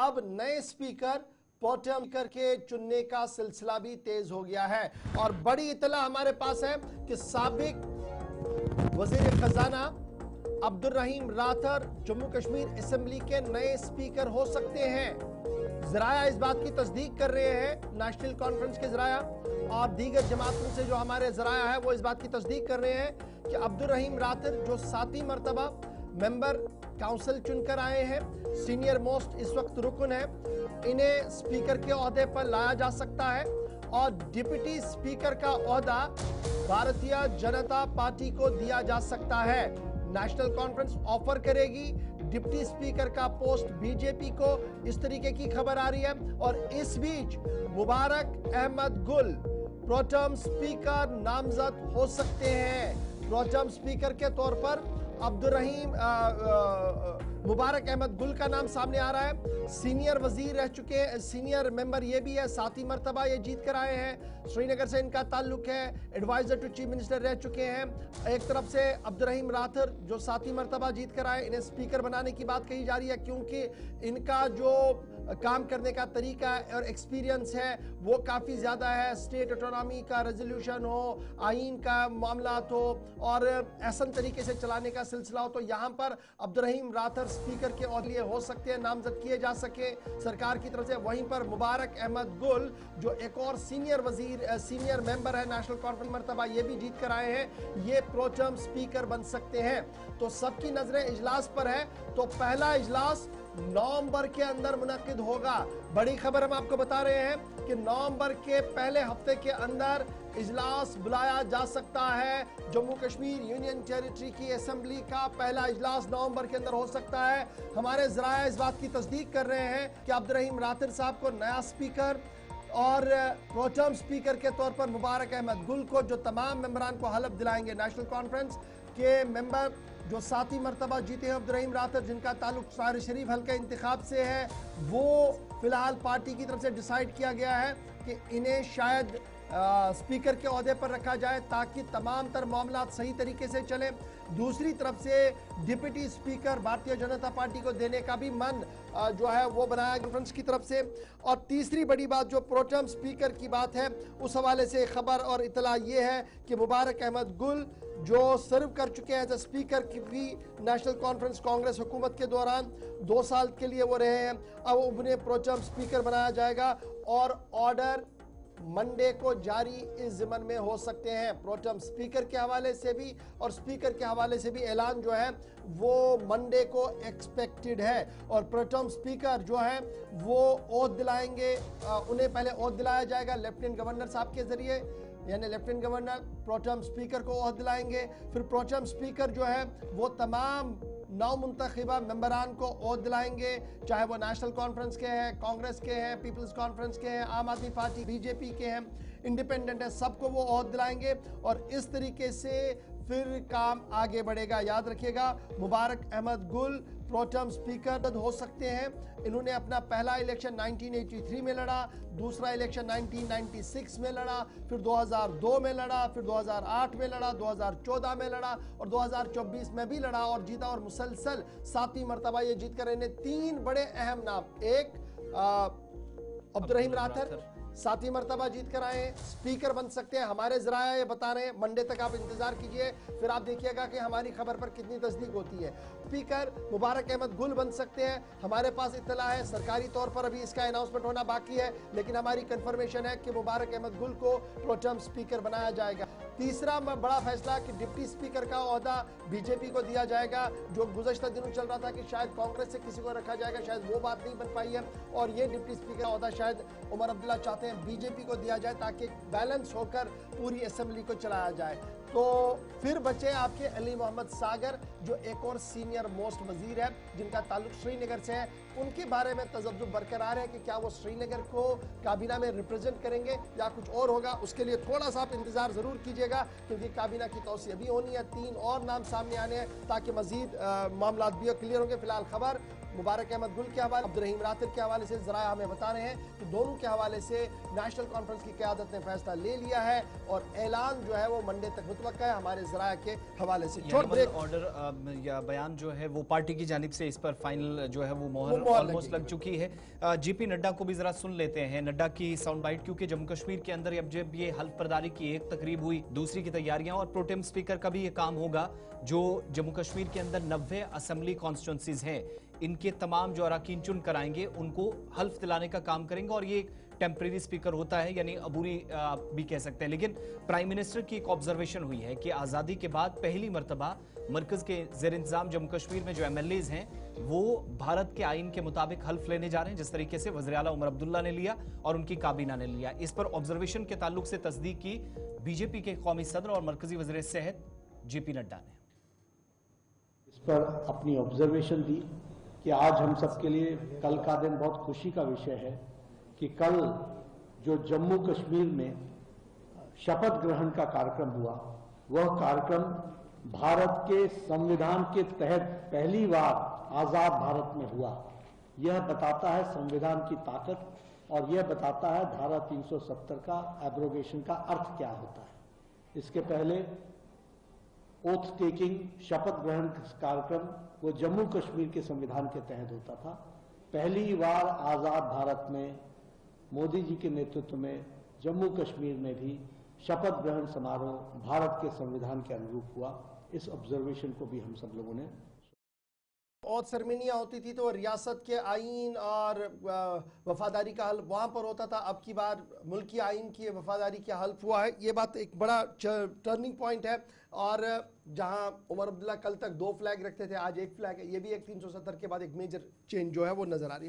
अब नए speaker pro tem speaker के चुनने का सिलसिला भी तेज हो गया है और बड़ी इतला हमारे पास है कि साबिक वजीर खजाना अब्दुल रहीम राथर जम्मू कश्मीर असेंबली के नए स्पीकर हो सकते हैं। जराया इस बात की तस्दीक कर रहे हैं, नेशनल कॉन्फ्रेंस के जराया और दीगर जमातों से जो हमारे जराया है वो इस बात की तस्दीक कर रहे हैं कि अब्दुल रहीम राथर जो 7वीं मरतबा मेंबर काउंसिल चुनकर आए हैं, सीनियर मोस्ट इस वक्त रुकन है, इन्हें स्पीकर के ओहदे पर लाया जा सकता है और डिप्टी स्पीकर का ओहदा भारतीय जनता पार्टी को दिया जा सकता है। नेशनल कॉन्फ्रेंस ऑफर करेगी डिप्टी स्पीकर का पोस्ट बीजेपी को, इस तरीके की खबर आ रही है। और इस बीच मुबारक अहमद गुल प्रोटेम स्पीकर नामजद हो सकते हैं। प्रोटेम स्पीकर के तौर पर अब्दुल रहीम मुबारक अहमद गुल का नाम सामने आ रहा है। सीनियर वजीर रह चुके हैं, सीनियर मेंबर ये भी है, 7वीं मरतबा ये जीत कर आए हैं, श्रीनगर से इनका ताल्लुक है, एडवाइजर टू चीफ मिनिस्टर रह चुके हैं। एक तरफ से अब्दुल रहीम राथर जो 7वीं मरतबा जीत कर आए, इन्हें स्पीकर बनाने की बात कही जा रही है क्योंकि इनका जो काम करने का तरीका और एक्सपीरियंस है वो काफ़ी ज़्यादा है। स्टेट ऑटोनॉमी का रेजोल्यूशन हो, आइन का मामला हो और ऐसा तरीके से चलाने का सिलसिला हो, तो यहाँ पर अब्दुल रहीम राथर स्पीकर के ओहदे हो सकते हैं, नामजद किए जा सके सरकार की तरफ से। वहीं पर मुबारक अहमद गुल जो एक और सीनियर वजीर सीनियर मेंबर है, नेशनल कॉन्फ्रेंस मरतबा ये भी जीत कर आए हैं, ये प्रोटेम स्पीकर बन सकते हैं। तो सबकी नजरें इजलास पर है। तो पहला इजलास नवंबर के अंदर मुनक्किद होगा। बड़ी खबर हम आपको बता रहे हैं कि नवंबर के पहले हफ्ते के अंदर इजलास बुलाया जा सकता है। जम्मू कश्मीर यूनियन टेरिटरी की असेंबली का पहला इजलास नवंबर के अंदर हो सकता है। हमारे जराया इस बात की तस्दीक कर रहे हैं कि अब्दुल रहीम राथर साहब को नया स्पीकर और प्रोटेम स्पीकर के तौर पर मुबारक अहमद गुल को, जो तमाम मेंबरान को हलफ दिलाएंगे। नेशनल कॉन्फ्रेंस के मेंबर जो 7वीं मरतबा जीते हैं अब्दुल रहीम राथर, जिनका ताल्लुक फ़ायर शरीफ हल्के इंतखाब से है, वो फिलहाल पार्टी की तरफ से डिसाइड किया गया है कि इन्हें शायद स्पीकर के ओहदे पर रखा जाए ताकि तमाम तर मामला सही तरीके से चले। दूसरी तरफ से deputy speaker Bharatiya Janata party को देने का भी मन जो है वो बनाया कॉन्फ्रेंस की तरफ से। और तीसरी बड़ी बात जो प्रोटेम स्पीकर की बात है, उस हवाले से खबर और इतला ये है कि मुबारक अहमद गुल जो सर्व कर चुके हैं एज स्पीकर की भी नेशनल कॉन्फ्रेंस कांग्रेस हुकूमत के दौरान 2 साल के लिए वो रहे हैं, अब उन्हें प्रोटेम स्पीकर बनाया जाएगा और ऑर्डर मंडे को जारी इस ज़िमन में हो सकते हैं। प्रोटेम स्पीकर के हवाले से भी और स्पीकर के हवाले से भी ऐलान जो है वो मंडे को एक्सपेक्टेड है। और प्रोटेम स्पीकर जो है वो ओहद दिलाएंगे, उन्हें पहले ओहद दिलाया जाएगा लेफ्टिनेंट गवर्नर साहब के जरिए, यानी लेफ्टिनेंट गवर्नर प्रोटेम स्पीकर को ओहद दिलाएंगे। फिर प्रोटेम स्पीकर जो है वो तमाम नौ मुंतखबा मेंबरान को ओहद दिलाएंगे, चाहे वो नेशनल कॉन्फ्रेंस के हैं, कांग्रेस के हैं, पीपल्स कॉन्फ्रेंस के हैं, आम आदमी पार्टी बीजेपी के हैं, इंडिपेंडेंट है, सबको वो ओहद दिलाएंगे और इस तरीके से फिर काम आगे बढ़ेगा। याद रखिएगा मुबारक अहमद गुल प्रोटेम स्पीकर हो सकते हैं। इन्होंने अपना पहला इलेक्शन 1983 में लड़ा, दूसरा इलेक्शन 1996 में लड़ा, फिर 2002 में लड़ा, फिर 2008 में लड़ा, 2014 में लड़ा और 2024 में भी लड़ा और जीता। और मुसलसल 7वीं मरतबा ये जीत कर इन्हें 3 बड़े अहम नाम, एक अब्दुल रहीम राथर 7वीं मरतबा जीत कर आए, स्पीकर बन सकते हैं। हमारे जराया ये बता रहे हैं, मंडे तक आप इंतजार कीजिए, फिर आप देखिएगा कि हमारी खबर पर कितनी तस्दीक होती है। स्पीकर मुबारक अहमद गुल बन सकते हैं, हमारे पास इत्तला है, सरकारी तौर पर अभी इसका अनाउंसमेंट होना बाकी है, लेकिन हमारी कंफर्मेशन है कि मुबारक अहमद गुल को प्रोटेम स्पीकर बनाया जाएगा। तीसरा बड़ा फैसला कि डिप्टी स्पीकर का ओहदा बीजेपी को दिया जाएगा, जो गुज़श्ता दिनों चल रहा था कि शायद कांग्रेस से किसी को रखा जाएगा, शायद वो बात नहीं बन पाई है और ये डिप्टी स्पीकर का ओहदा शायद उमर अब्दुल्ला चाहते हैं बीजेपी को दिया जाए ताकि बैलेंस होकर पूरी असेंबली को चलाया जाए। तो फिर बचे आपके अली मोहम्मद सागर जो एक और सीनियर मोस्ट वजीर है, जिनका ताल्लुक श्रीनगर से है। उनके बारे में तजब्जुब बरकरार है कि क्या वो श्रीनगर को काबीना में रिप्रेजेंट करेंगे या कुछ और होगा। उसके लिए थोड़ा सा आप इंतजार जरूर कीजिएगा क्योंकि काबीना की तौसीह अभी होनी है, 3 और नाम सामने आने हैं ताकि मजीद मामला भी क्लियर होंगे। फिलहाल खबर मुबारक अहमद गुल के हवाले, अब्दुल रहीम रातिर के हवाले से जराया हमें बता रहे हैं कि दोनों के हवाले से नेशनल कॉन्फ्रेंस की क़यादत ने फैसला ले लिया है और ऐलान जो है वो मंडे तक मुतवक्का है हमारे जराया के हवाले से। छोट ब्रेक ऑर्डर या बयान जो है वो पार्टी की जानिब से इस पर फाइनल जो है वो मोहर ऑलमोस्ट लग चुकी है। जेपी नड्डा को भी जरा सुन लेते हैं, नड्डा की साउंड बाइट, क्योंकि जम्मू कश्मीर के अंदर अब जब ये हल्फ बर्दारी की एक तकरीब हुई, दूसरी की तैयारियां और प्रोटेम स्पीकर का भी ये काम होगा जो जम्मू कश्मीर के अंदर 90 असेंबली कॉन्स्टिट्यूंसीज हैं, इनके तमाम जो अरकान चुन कराएंगे उनको हल्फ दिलाने का काम करेंगे और ये टेम्परेरी स्पीकर होता है, यानी अबूरी भी कह सकते हैं। लेकिन प्राइम मिनिस्टर की एक ऑब्जर्वेशन हुई है कि आज़ादी के बाद पहली मरतबा मरकज के ज़ेर इंतजाम जम्मू कश्मीर में जो MLAs हैं वो भारत के आइन के मुताबिक हल्फ लेने जा रहे हैं, जिस तरीके से वज़ीर आला उमर अब्दुल्ला ने लिया और उनकी काबीना ने लिया। इस पर ऑब्जर्वेशन के ताल्लुक से तस्दीक की बीजेपी के कौमी सदर और मरकजी वज़ीर सेहत जेपी नड्डा ने। इस पर अपनी ऑब्जर्वेशन दी कि आज हम सबके लिए कल का दिन बहुत खुशी का विषय है कि कल जो जम्मू कश्मीर में शपथ ग्रहण का कार्यक्रम हुआ, वह कार्यक्रम भारत के संविधान के तहत पहली बार आजाद भारत में हुआ। यह बताता है संविधान की ताकत और यह बताता है धारा 370 का एब्रोगेशन का अर्थ क्या होता है। इसके पहले ओथ टेकिंग शपथ ग्रहण कार्यक्रम वो जम्मू कश्मीर के संविधान के तहत होता था। पहली बार आजाद भारत में मोदी जी के नेतृत्व में जम्मू कश्मीर में भी शपथ ग्रहण समारोह भारत के संविधान के अनुरूप हुआ। इस ऑब्जर्वेशन को भी हम सब लोगों ने और सेरेमनियां होती थी तो रियासत के आइन और वफादारी का हल्फ वहाँ पर होता था, अब की बार मुल्की आइन की वफादारी का हल्फ हुआ है। ये बात एक बड़ा टर्निंग पॉइंट है। और जहाँ उमर अब्दुल्ला कल तक 2 फ्लैग रखते थे, आज 1 फ्लैग है। ये भी एक 370 के बाद एक मेजर चेंज जो है वो नजर आ रही है।